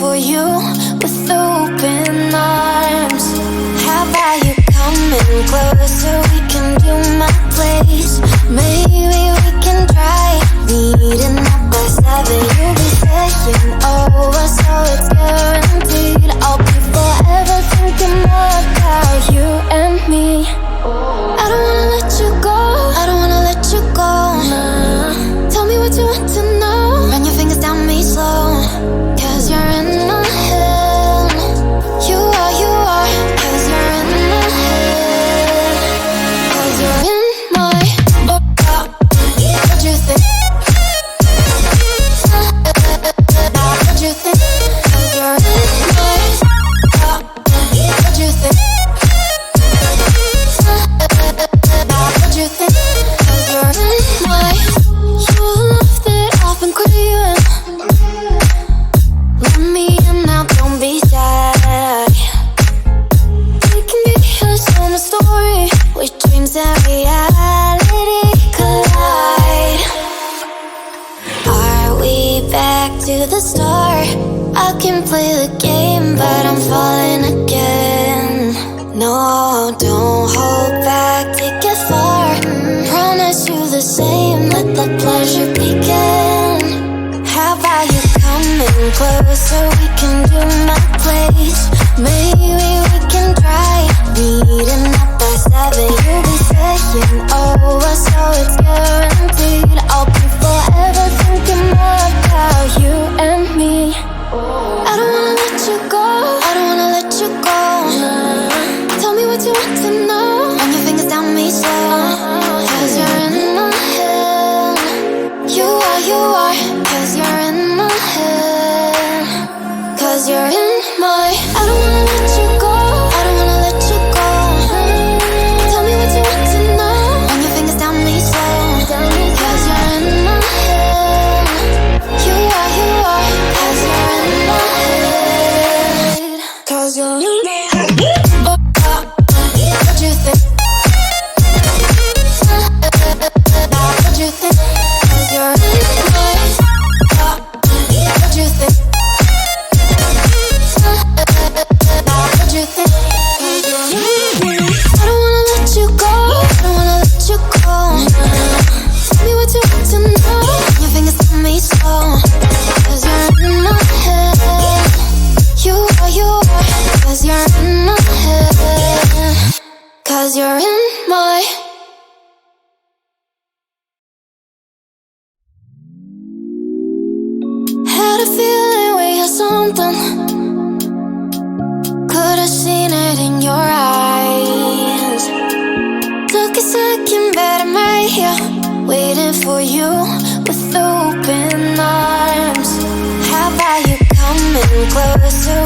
for you with open arms. How about you coming closer? We can do my place. Maybe we can try meeting up by 7. You'll be saying over, so it's guaranteed. I'll be forever thinking more about you and me. I don't wanna let you go, I don't wanna let you go. Tell me what you want to know. Run your fingers down me slow, 'cause you're in my head. You are, 'cause you're in my head. 'Cause you're in my what you think? What you think? 'Cause you're in my what you think? What you think? 'Cause you're in my you love that I've been craving. Let me in now, don't be shy. We can be a summer story where dreams and reality collide. Are we back to the start? I can play the game, but I'm falling again. No, don't hold back, take it far. Promise you the same, let the pleasure begin. How about you coming closer? We can do my place. Maybe we can try meeting up by 7. You'll be saying over, so it's guaranteed. I'll be forever thinking more about you and me. I don't wanna let you go, I don't wanna let you go. Tell me what you want to know. Run your fingers down me slow, 'cause you're in my head. You are, 'cause you're in my head. 'Cause you're in my I don't wanna let you go, I don't wanna let you go. Tell me what you want to know. Run your fingers down me slow, 'cause you're in my head. You are, 'cause you're in my head. 'Cause you're in my head. What you think? What you think? 'Cause you're in my what you think? What you think? 'Cause you're in my I don't wanna let you go, I don't wanna let you go. Tell me what you want to know. Your fingers on me slow, 'cause you're in my head. You are, 'cause you're in my head. 'Cause you're in my had a feeling we had something. Could've seen it in your eyes. Took a second, but I'm right here waiting for you with open arms. How about you coming closer?